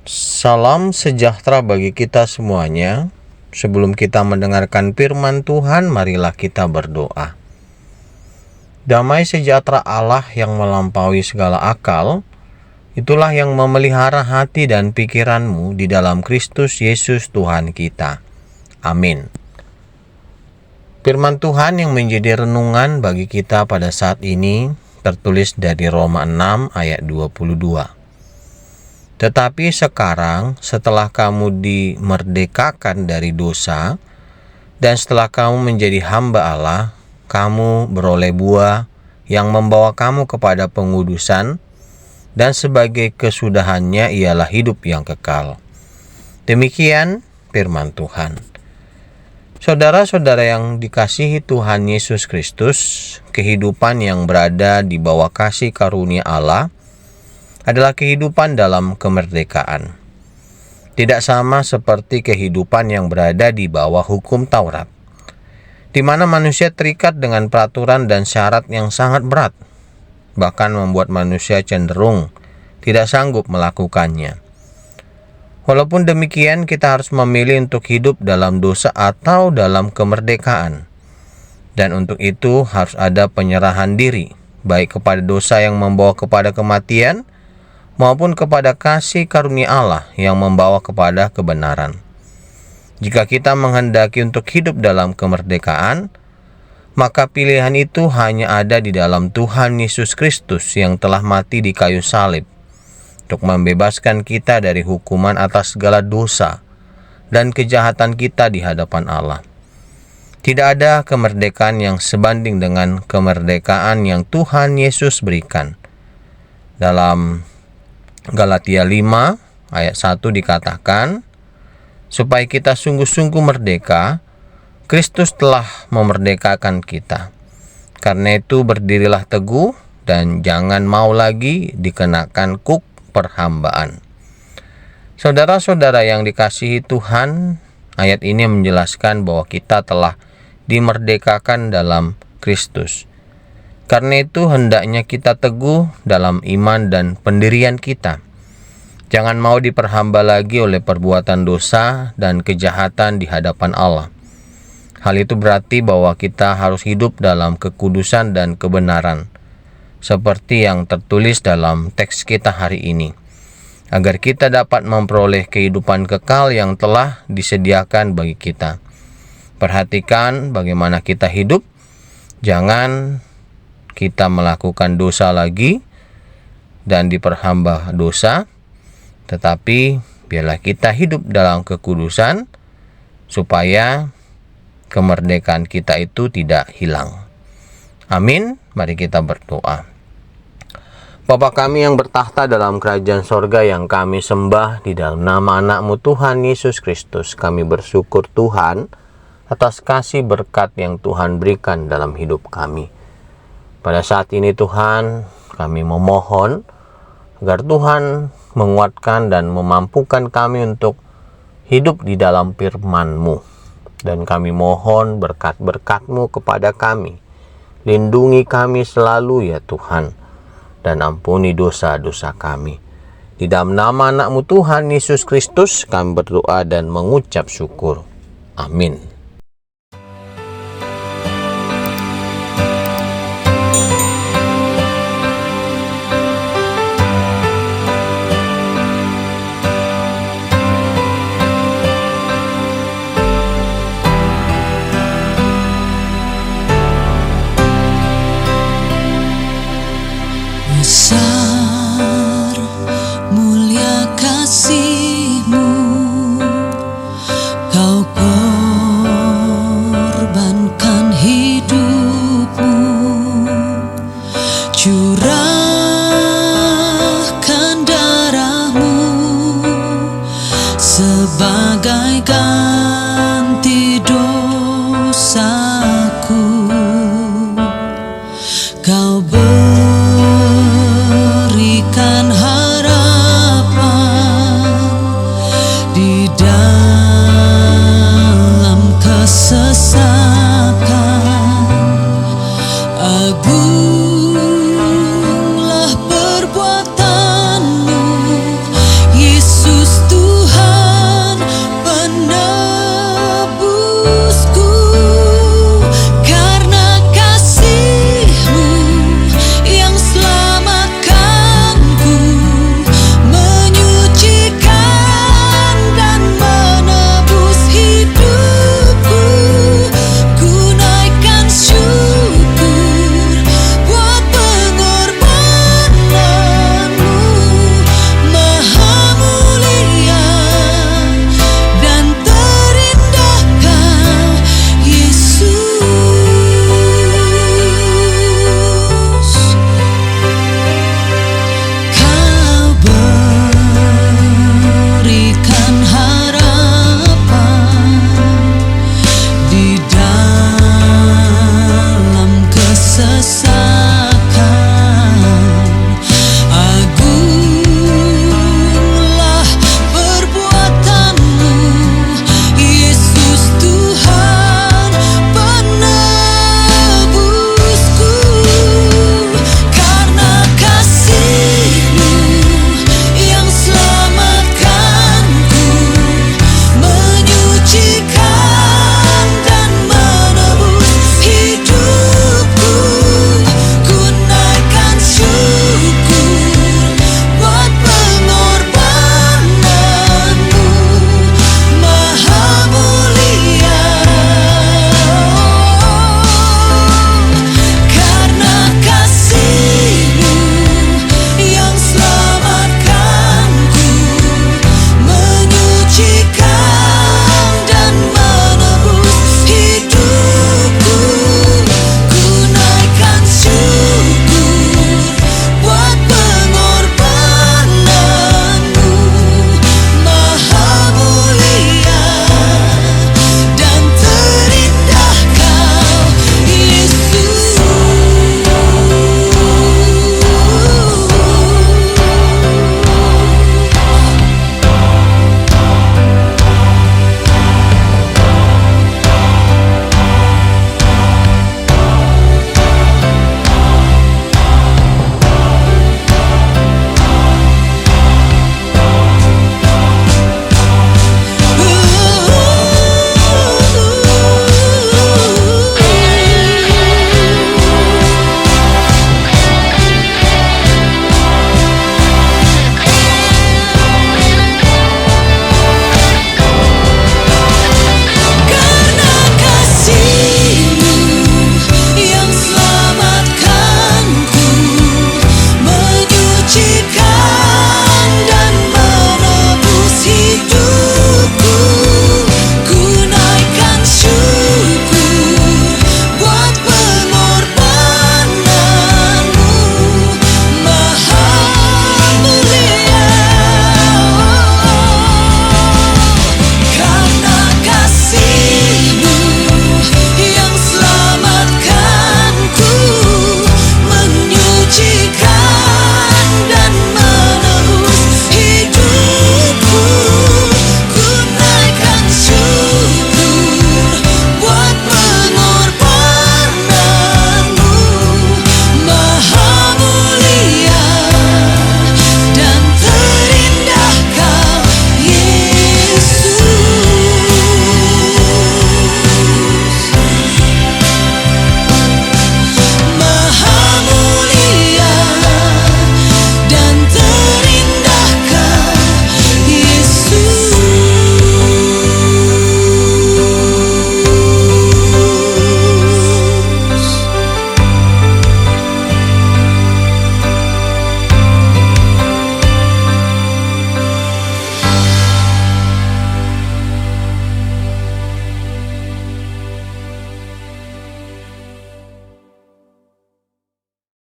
Salam sejahtera bagi kita semuanya. Sebelum kita mendengarkan firman Tuhan, marilah kita berdoa. Damai sejahtera Allah yang melampaui segala akal, itulah yang memelihara hati dan pikiranmu di dalam Kristus Yesus Tuhan kita. Amin. Firman Tuhan yang menjadi renungan bagi kita pada saat ini tertulis dari Roma 6 ayat 22. Tetapi sekarang setelah kamu dimerdekakan dari dosa dan setelah kamu menjadi hamba Allah, kamu beroleh buah yang membawa kamu kepada pengudusan, dan sebagai kesudahannya ialah hidup yang kekal. Demikian firman Tuhan. Saudara-saudara yang dikasihi Tuhan Yesus Kristus, kehidupan yang berada di bawah kasih karunia Allah adalah kehidupan dalam kemerdekaan. Tidak sama seperti kehidupan yang berada di bawah hukum Taurat, di mana manusia terikat dengan peraturan dan syarat yang sangat berat, bahkan membuat manusia cenderung tidak sanggup melakukannya. Walaupun demikian, kita harus memilih untuk hidup dalam dosa atau dalam kemerdekaan. Dan untuk itu harus ada penyerahan diri, baik kepada dosa yang membawa kepada kematian, maupun kepada kasih karunia Allah yang membawa kepada kebenaran. Jika kita menghendaki untuk hidup dalam kemerdekaan, maka pilihan itu hanya ada di dalam Tuhan Yesus Kristus yang telah mati di kayu salib untuk membebaskan kita dari hukuman atas segala dosa dan kejahatan kita di hadapan Allah. Tidak ada kemerdekaan yang sebanding dengan kemerdekaan yang Tuhan Yesus berikan. Dalam Galatia 5 ayat 1 dikatakan, supaya kita sungguh-sungguh merdeka, Kristus telah memerdekakan kita. Karena itu berdirilah teguh dan jangan mau lagi dikenakan kuk perhambaan. Saudara-saudara yang dikasihi Tuhan, ayat ini menjelaskan bahwa kita telah dimerdekakan dalam Kristus. Karena itu hendaknya kita teguh dalam iman dan pendirian kita. Jangan mau diperhamba lagi oleh perbuatan dosa dan kejahatan di hadapan Allah. Hal itu berarti bahwa kita harus hidup dalam kekudusan dan kebenaran, seperti yang tertulis dalam teks kita hari ini, agar kita dapat memperoleh kehidupan kekal yang telah disediakan bagi kita. Perhatikan bagaimana kita hidup. Jangan kita melakukan dosa lagi dan diperhamba dosa, tetapi biarlah kita hidup dalam kekudusan supaya kemerdekaan kita itu tidak hilang. Amin. Mari kita berdoa. Bapa kami yang bertahta dalam kerajaan sorga yang kami sembah, di dalam nama anak-Mu Tuhan Yesus Kristus, kami bersyukur Tuhan atas kasih berkat yang Tuhan berikan dalam hidup kami. Pada saat ini Tuhan, kami memohon agar Tuhan menguatkan dan memampukan kami untuk hidup di dalam firman-Mu. Dan kami mohon berkat-berkat-Mu kepada kami. Lindungi kami selalu ya Tuhan, dan ampuni dosa-dosa kami. Di dalam nama anak-Mu Tuhan Yesus Kristus kami berdoa dan mengucap syukur. Amin. Besar mulia kasih-Mu, Kau korbankan hidup-Mu, curahkan darah-Mu sebagai ganti